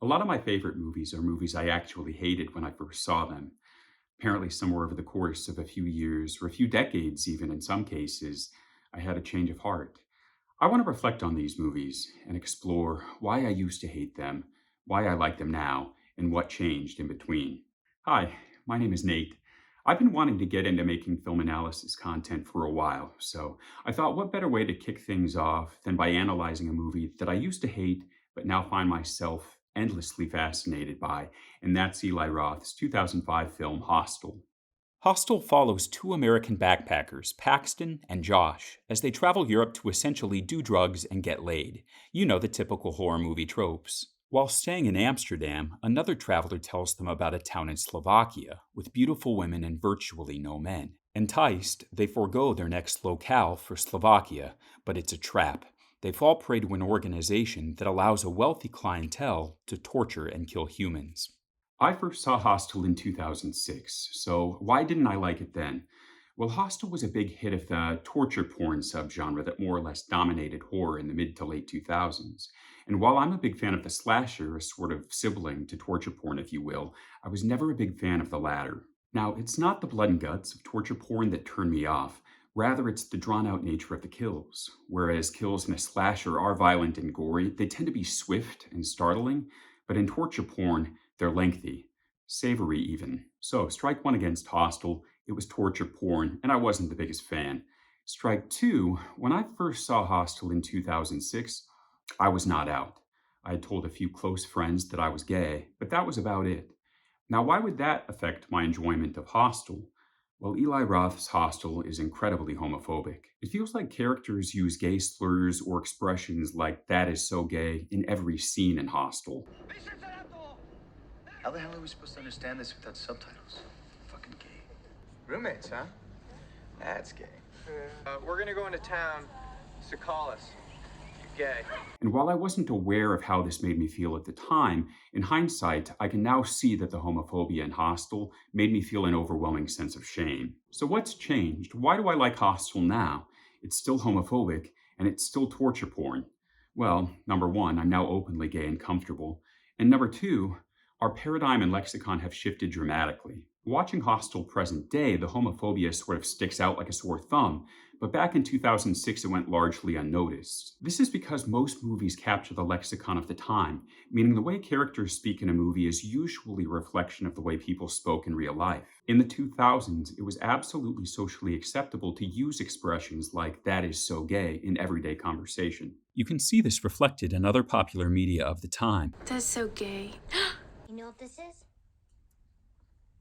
A lot of my favorite movies are movies I actually hated when I first saw them. Apparently, somewhere over the course of a few years, or a few decades, even in some cases, I had a change of heart. I want to reflect on these movies and explore why I used to hate them, why I like them now, and what changed in between. Hi, my name is Nate. I've been wanting to get into making film analysis content for a while, so I thought what better way to kick things off than by analyzing a movie that I used to hate but now find myself endlessly fascinated by, and that's Eli Roth's 2005 film Hostel. Hostel follows two American backpackers, Paxton and Josh, as they travel Europe to essentially do drugs and get laid. You know the typical horror movie tropes. While staying in Amsterdam, another traveler tells them about a town in Slovakia with beautiful women and virtually no men. Enticed, they forego their next locale for Slovakia, but it's a trap. They fall prey to an organization that allows a wealthy clientele to torture and kill humans. I first saw Hostel in 2006, so why didn't I like it then? Well, Hostel was a big hit of the torture porn subgenre that more or less dominated horror in the mid to late 2000s. And while I'm a big fan of the slasher, a sort of sibling to torture porn, if you will, I was never a big fan of the latter. Now, it's not the blood and guts of torture porn that turn me off. Rather, it's the drawn out nature of the kills. Whereas kills in a slasher are violent and gory, they tend to be swift and startling, but in torture porn, they're lengthy, savory even. So, strike one against Hostel, it was torture porn, and I wasn't the biggest fan. Strike two, when I first saw Hostel in 2006, I was not out. I had told a few close friends that I was gay, but that was about it. Now, why would that affect my enjoyment of Hostel? Well, Eli Roth's Hostel is incredibly homophobic. It feels like characters use gay slurs or expressions like that is so gay in every scene in Hostel. How the hell are we supposed to understand this without subtitles? Fucking gay. Roommates, huh? That's gay. We're gonna go into town, so call us. You're gay. And while I wasn't aware of how this made me feel at the time, in hindsight, I can now see that the homophobia in Hostel made me feel an overwhelming sense of shame. So what's changed? Why do I like Hostel now? It's still homophobic, and it's still torture porn. Well, number one, I'm now openly gay and comfortable. And number two, our paradigm and lexicon have shifted dramatically. Watching Hostel present day, the homophobia sort of sticks out like a sore thumb, but back in 2006 it went largely unnoticed. This is because most movies capture the lexicon of the time, meaning the way characters speak in a movie is usually a reflection of the way people spoke in real life. In the 2000s, it was absolutely socially acceptable to use expressions like that is so gay in everyday conversation. You can see this reflected in other popular media of the time. That's so gay. You know what this is?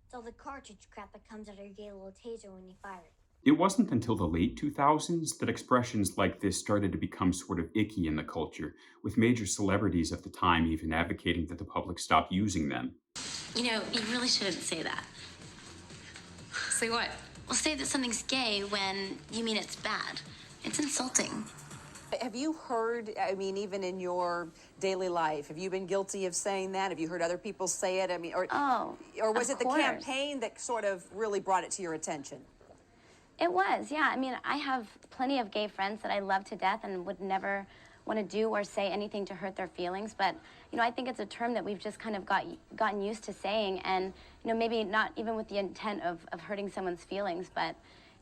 It's all the cartridge crap that comes out of your gay little taser when you fire it. It wasn't until the late 2000s that expressions like this started to become sort of icky in the culture, with major celebrities of the time even advocating that the public stop using them. You know, you really shouldn't say that. Say what? Well, say that something's gay when you mean it's bad. It's insulting. Have you heard, I mean, even in your daily life, have you been guilty of saying that? Have you heard other people say it? I mean, or was it the course. campaign that sort of really brought it to your attention? It was, yeah. I mean, I have plenty of gay friends that I love to death and would never want to do or say anything to hurt their feelings. But, you know, I think it's a term that we've just kind of gotten used to saying. And, you know, maybe not even with the intent of hurting someone's feelings, but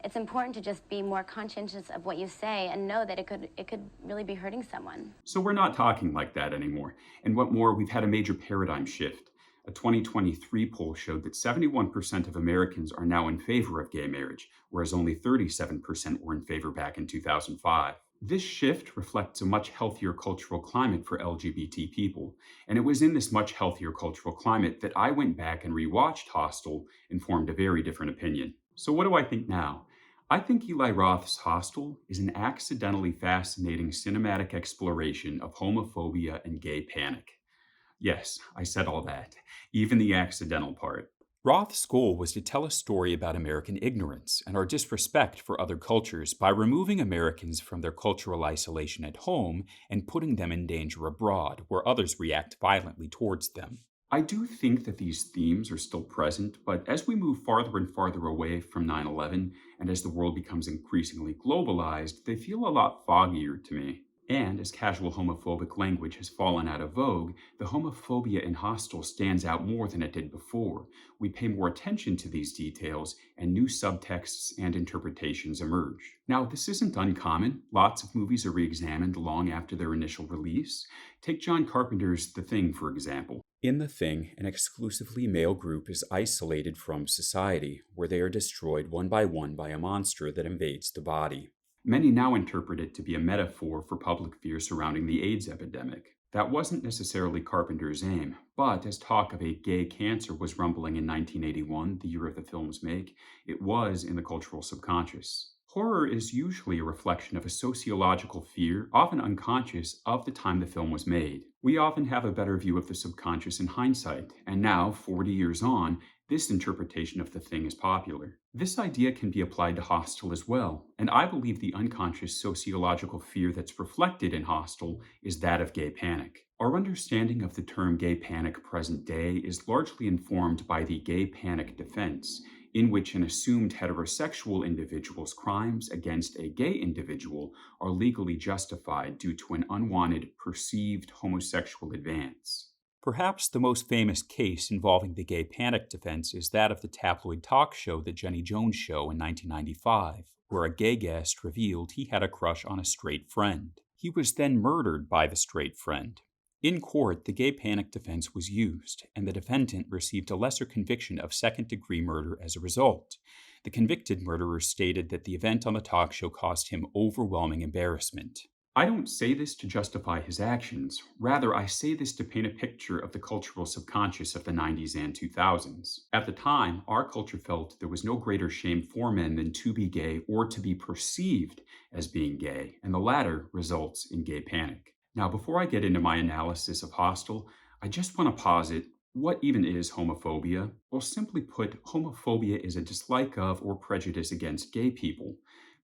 it's important to just be more conscientious of what you say and know that it could really be hurting someone. So we're not talking like that anymore. And what more, we've had a major paradigm shift. A 2023 poll showed that 71% of Americans are now in favor of gay marriage, whereas only 37% were in favor back in 2005. This shift reflects a much healthier cultural climate for LGBT people, and it was in this much healthier cultural climate that I went back and rewatched Hostel and formed a very different opinion. So what do I think now? I think Eli Roth's Hostel is an accidentally fascinating cinematic exploration of homophobia and gay panic. Yes, I said all that, even the accidental part. Roth's goal was to tell a story about American ignorance and our disrespect for other cultures by removing Americans from their cultural isolation at home and putting them in danger abroad, where others react violently towards them. I do think that these themes are still present, but as we move farther and farther away from 9/11, and as the world becomes increasingly globalized, they feel a lot foggier to me. And as casual homophobic language has fallen out of vogue, the homophobia in Hostel stands out more than it did before. We pay more attention to these details, and new subtexts and interpretations emerge. Now, this isn't uncommon. Lots of movies are re-examined long after their initial release. Take John Carpenter's The Thing, for example. In The Thing, an exclusively male group is isolated from society, where they are destroyed one by a monster that invades the body. Many now interpret it to be a metaphor for public fear surrounding the AIDS epidemic. That wasn't necessarily Carpenter's aim, but as talk of a gay cancer was rumbling in 1981, the year of the film's make, it was in the cultural subconscious. Horror is usually a reflection of a sociological fear, often unconscious, of the time the film was made. We often have a better view of the subconscious in hindsight, and now, 40 years on, this interpretation of The Thing is popular. This idea can be applied to Hostel as well, and I believe the unconscious sociological fear that's reflected in Hostel is that of gay panic. Our understanding of the term gay panic present day is largely informed by the gay panic defense, in which an assumed heterosexual individual's crimes against a gay individual are legally justified due to an unwanted, perceived homosexual advance. Perhaps the most famous case involving the gay panic defense is that of the tabloid talk show The Jenny Jones Show in 1995, where a gay guest revealed he had a crush on a straight friend. He was then murdered by the straight friend. In court, the gay panic defense was used, and the defendant received a lesser conviction of second-degree murder as a result. The convicted murderer stated that the event on the talk show caused him overwhelming embarrassment. I don't say this to justify his actions. Rather, I say this to paint a picture of the cultural subconscious of the 90s and 2000s. At the time, our culture felt there was no greater shame for men than to be gay or to be perceived as being gay, and the latter results in gay panic. Now, before I get into my analysis of Hostel, I just want to posit, what even is homophobia? Well, simply put, homophobia is a dislike of or prejudice against gay people.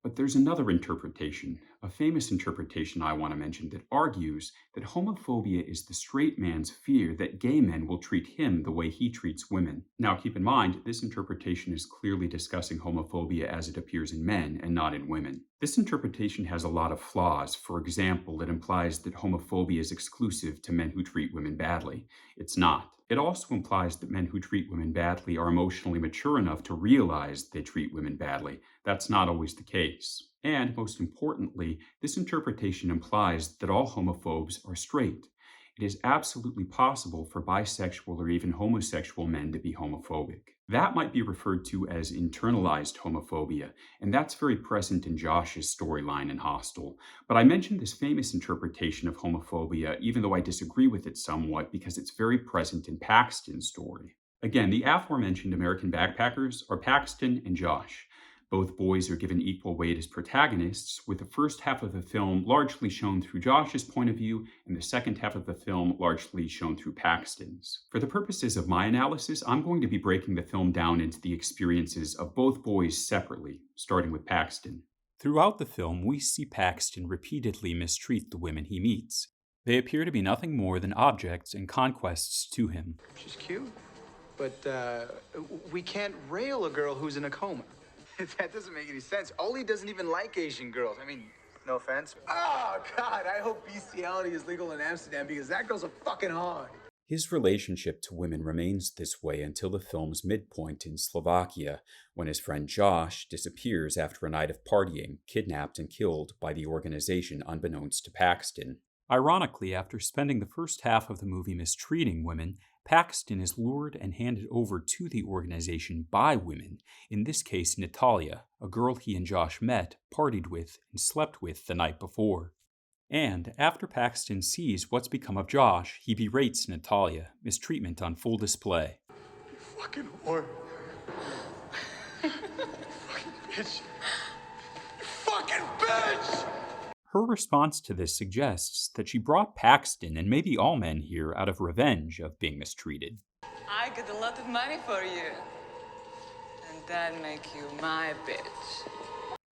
But there's another interpretation, a famous interpretation I want to mention, that argues that homophobia is the straight man's fear that gay men will treat him the way he treats women. Now, keep in mind, this interpretation is clearly discussing homophobia as it appears in men and not in women. This interpretation has a lot of flaws. For example, it implies that homophobia is exclusive to men who treat women badly. It's not. It also implies that men who treat women badly are emotionally mature enough to realize they treat women badly. That's not always the case. And most importantly, this interpretation implies that all homophobes are straight. It is absolutely possible for bisexual or even homosexual men to be homophobic. That might be referred to as internalized homophobia, and that's very present in Josh's storyline in Hostel. But I mentioned this famous interpretation of homophobia, even though I disagree with it somewhat, because it's very present in Paxton's story. Again, the aforementioned American backpackers are Paxton and Josh. Both boys are given equal weight as protagonists, with the first half of the film largely shown through Josh's point of view and the second half of the film largely shown through Paxton's. For the purposes of my analysis, I'm going to be breaking the film down into the experiences of both boys separately, starting with Paxton. Throughout the film, we see Paxton repeatedly mistreat the women he meets. They appear to be nothing more than objects and conquests to him. She's cute, but we can't rail a girl who's in a coma. That doesn't make any sense. Oli doesn't even like Asian girls. I mean, no offense. Oh, God, I hope bestiality is legal in Amsterdam because that girl's a fucking hog. His relationship to women remains this way until the film's midpoint in Slovakia, when his friend Josh disappears after a night of partying, kidnapped and killed by the organization unbeknownst to Paxton. Ironically, after spending the first half of the movie mistreating women, Paxton is lured and handed over to the organization by women, in this case Natalia, a girl he and Josh met, partied with, and slept with the night before. And after Paxton sees what's become of Josh, he berates Natalia, mistreatment on full display. You fucking whore. You fucking bitch. You fucking bitch! Her response to this suggests that she brought Paxton and maybe all men here out of revenge of being mistreated. I get a lot of money for you. And that make you my bitch.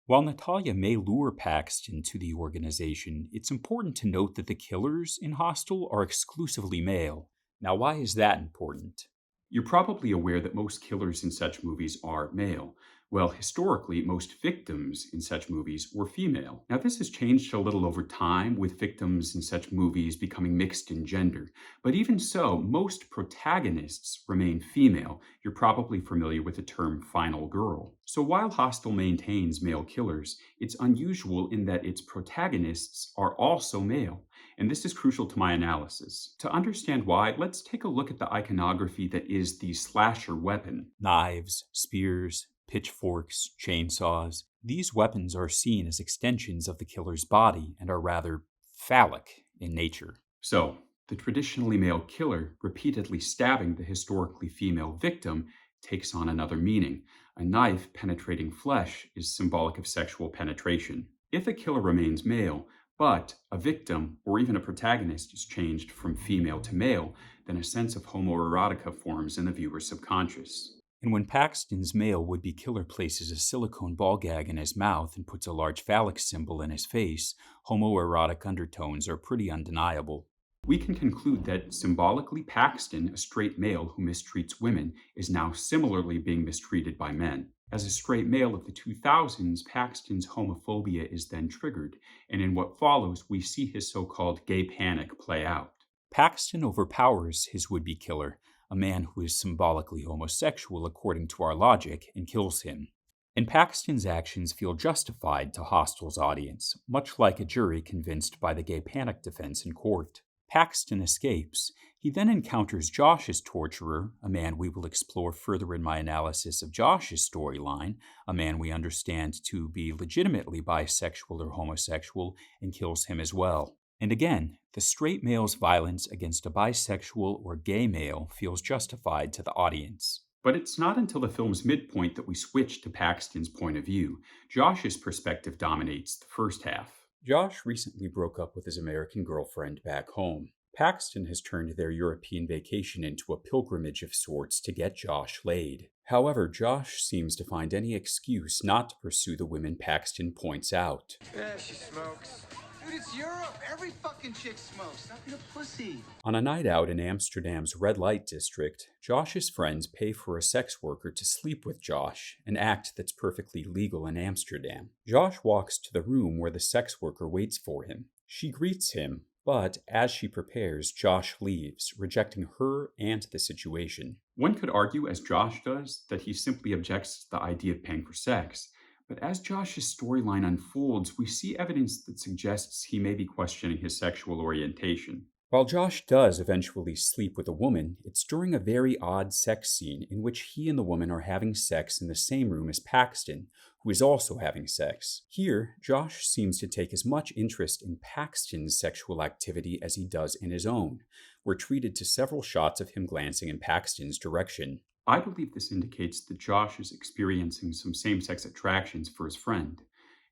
While Natalia may lure Paxton to the organization, it's important to note that the killers in Hostel are exclusively male. Now, why is that important? You're probably aware that most killers in such movies are male. Well, historically, most victims in such movies were female. Now, this has changed a little over time, with victims in such movies becoming mixed in gender. But even so, most protagonists remain female. You're probably familiar with the term final girl. So while Hostel maintains male killers, it's unusual in that its protagonists are also male. And this is crucial to my analysis. To understand why, let's take a look at the iconography that is the slasher weapon. Knives, spears, pitchforks, chainsaws. These weapons are seen as extensions of the killer's body and are rather phallic in nature. So, the traditionally male killer repeatedly stabbing the historically female victim takes on another meaning. A knife penetrating flesh is symbolic of sexual penetration. If a killer remains male, but a victim or even a protagonist is changed from female to male, then a sense of homoerotica forms in the viewer's subconscious. And when Paxton's male would-be killer places a silicone ball gag in his mouth and puts a large phallic symbol in his face, homoerotic undertones are pretty undeniable. We can conclude that symbolically Paxton, a straight male who mistreats women, is now similarly being mistreated by men. As a straight male of the 2000s, Paxton's homophobia is then triggered, and in what follows, we see his so-called gay panic play out. Paxton overpowers his would-be killer, a man who is symbolically homosexual according to our logic, and kills him. And Paxton's actions feel justified to Hostel's audience, much like a jury convinced by the gay panic defense in court. Paxton escapes. He then encounters Josh's torturer, a man we will explore further in my analysis of Josh's storyline, a man we understand to be legitimately bisexual or homosexual, and kills him as well. And again, the straight male's violence against a bisexual or gay male feels justified to the audience. But it's not until the film's midpoint that we switch to Paxton's point of view. Josh's perspective dominates the first half. Josh recently broke up with his American girlfriend back home. Paxton has turned their European vacation into a pilgrimage of sorts to get Josh laid. However, Josh seems to find any excuse not to pursue the women Paxton points out. Yeah, she smokes. Dude, it's Europe. Every fucking chick smokes. Stop being a pussy. On a night out in Amsterdam's red light district, Josh's friends pay for a sex worker to sleep with Josh, an act that's perfectly legal in Amsterdam. Josh walks to the room where the sex worker waits for him. She greets him, but as she prepares, Josh leaves, rejecting her and the situation. One could argue, as Josh does, that he simply objects to the idea of paying for sex. But as Josh's storyline unfolds, we see evidence that suggests he may be questioning his sexual orientation. While Josh does eventually sleep with a woman, it's during a very odd sex scene in which he and the woman are having sex in the same room as Paxton, who is also having sex. Here, Josh seems to take as much interest in Paxton's sexual activity as he does in his own. We're treated to several shots of him glancing in Paxton's direction. I believe this indicates that Josh is experiencing some same-sex attractions for his friend.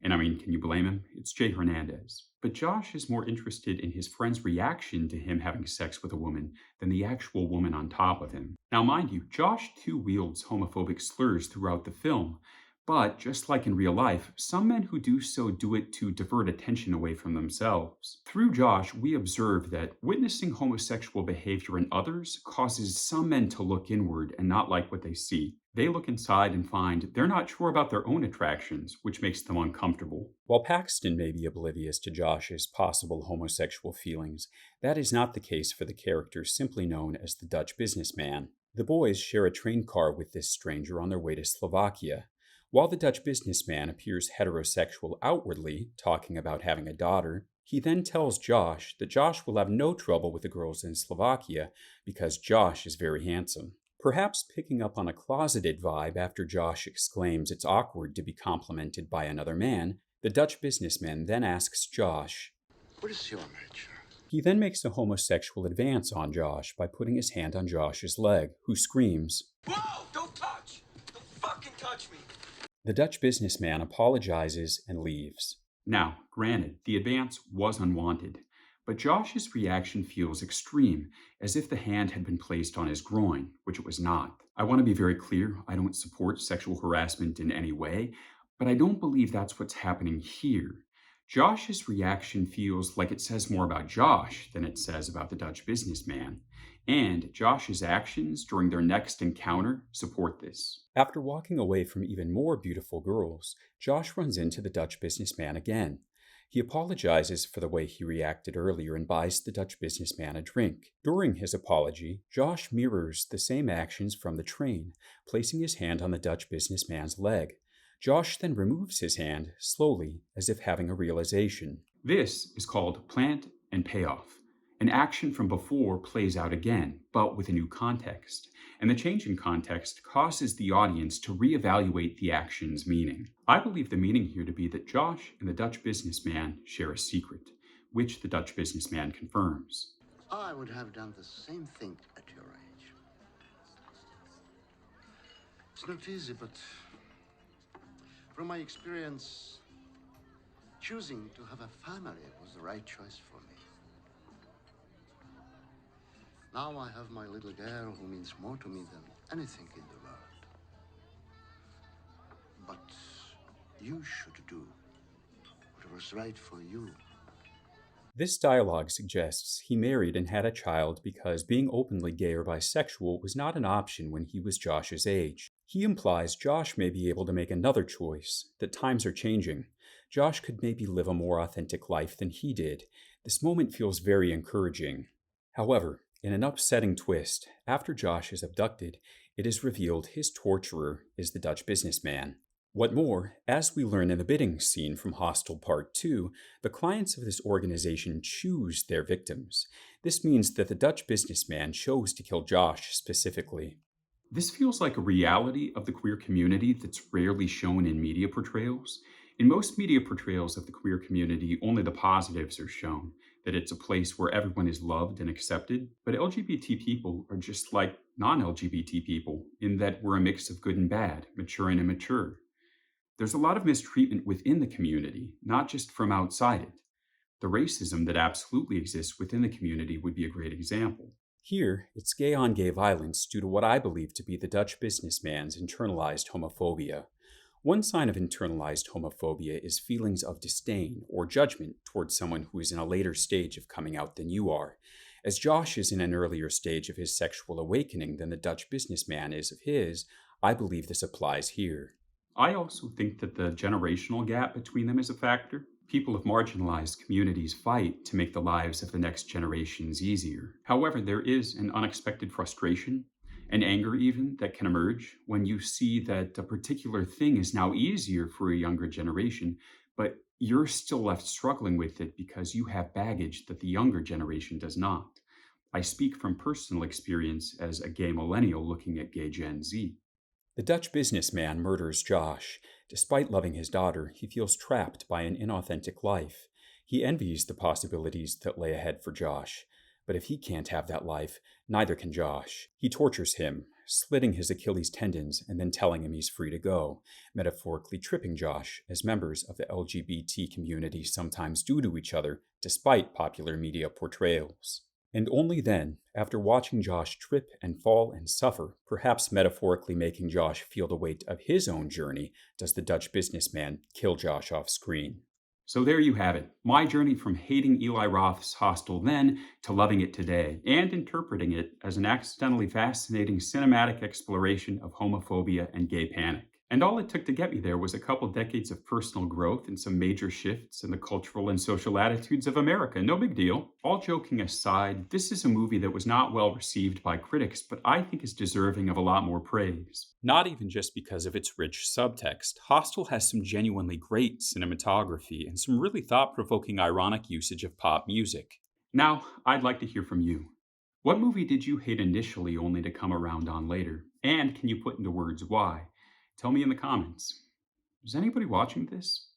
And I mean, can you blame him? It's Jay Hernandez. But Josh is more interested in his friend's reaction to him having sex with a woman than the actual woman on top of him. Now, mind you, Josh too wields homophobic slurs throughout the film. But, just like in real life, some men who do so do it to divert attention away from themselves. Through Josh, we observe that witnessing homosexual behavior in others causes some men to look inward and not like what they see. They look inside and find they're not sure about their own attractions, which makes them uncomfortable. While Paxton may be oblivious to Josh's possible homosexual feelings, that is not the case for the character simply known as the Dutch businessman. The boys share a train car with this stranger on their way to Slovakia. While the Dutch businessman appears heterosexual outwardly, talking about having a daughter, he then tells Josh that Josh will have no trouble with the girls in Slovakia because Josh is very handsome. Perhaps picking up on a closeted vibe after Josh exclaims it's awkward to be complimented by another man, the Dutch businessman then asks Josh, What is your nature? He then makes a homosexual advance on Josh by putting his hand on Josh's leg, who screams, Whoa! Don't touch! Don't fucking touch me! The Dutch businessman apologizes and leaves. Now, granted, the advance was unwanted, but Josh's reaction feels extreme, as if the hand had been placed on his groin, which it was not. I want to be very clear, I don't support sexual harassment in any way, but I don't believe that's what's happening here. Josh's reaction feels like it says more about Josh than it says about the Dutch businessman. and Josh's actions during their next encounter support this. After walking away from even more beautiful girls, Josh runs into the Dutch businessman again. He apologizes for the way he reacted earlier and buys the Dutch businessman a drink. During his apology, Josh mirrors the same actions from the train, placing his hand on the Dutch businessman's leg. Josh then removes his hand, slowly, as if having a realization. This is called plant and payoff. An action from before plays out again, but with a new context. And the change in context causes the audience to reevaluate the action's meaning. I believe the meaning here to be that Josh and the Dutch businessman share a secret, which the Dutch businessman confirms. I would have done the same thing at your age. It's not easy, but from my experience, choosing to have a family was the right choice for me. Now I have my little girl who means more to me than anything in the world. But you should do whatever's right for you. This dialogue suggests he married and had a child because being openly gay or bisexual was not an option when he was Josh's age. He implies Josh may be able to make another choice, that times are changing. Josh could maybe live a more authentic life than he did. This moment feels very encouraging. However, in an upsetting twist, after Josh is abducted, it is revealed his torturer is the Dutch businessman. What more, as we learn in the bidding scene from Hostel Part 2, the clients of this organization choose their victims. This means that the Dutch businessman chose to kill Josh specifically. This feels like a reality of the queer community that's rarely shown in media portrayals. In most media portrayals of the queer community, only the positives are shown, that it's a place where everyone is loved and accepted. But LGBT people are just like non-LGBT people in that we're a mix of good and bad, mature and immature. There's a lot of mistreatment within the community, not just from outside it. The racism that absolutely exists within the community would be a great example. Here, it's gay-on-gay violence due to what I believe to be the Dutch businessman's internalized homophobia. One sign of internalized homophobia is feelings of disdain or judgment towards someone who is in a later stage of coming out than you are. As Josh is in an earlier stage of his sexual awakening than the Dutch businessman is of his, I believe this applies here. I also think that the generational gap between them is a factor. People of marginalized communities fight to make the lives of the next generations easier. However, there is an unexpected frustration and anger even that can emerge when you see that a particular thing is now easier for a younger generation, but you're still left struggling with it because you have baggage that the younger generation does not. I speak from personal experience as a gay millennial looking at gay Gen Z. The Dutch businessman murders Josh. Despite loving his daughter, he feels trapped by an inauthentic life. He envies the possibilities that lay ahead for Josh. But if he can't have that life, neither can Josh. He tortures him, slitting his Achilles tendons and then telling him he's free to go, metaphorically tripping Josh, as members of the LGBT community sometimes do to each other, despite popular media portrayals. And only then, after watching Josh trip and fall and suffer, perhaps metaphorically making Josh feel the weight of his own journey, does the Dutch businessman kill Josh off screen. So there you have it, my journey from hating Eli Roth's Hostel then to loving it today, and interpreting it as an accidentally fascinating cinematic exploration of homophobia and gay panic. And all it took to get me there was a couple decades of personal growth and some major shifts in the cultural and social attitudes of America. No big deal. All joking aside, this is a movie that was not well received by critics, but I think is deserving of a lot more praise. Not even just because of its rich subtext. Hostel has some genuinely great cinematography and some really thought-provoking ironic usage of pop music. Now, I'd like to hear from you. What movie did you hate initially only to come around on later? And can you put into words why? Tell me in the comments. Is anybody watching this?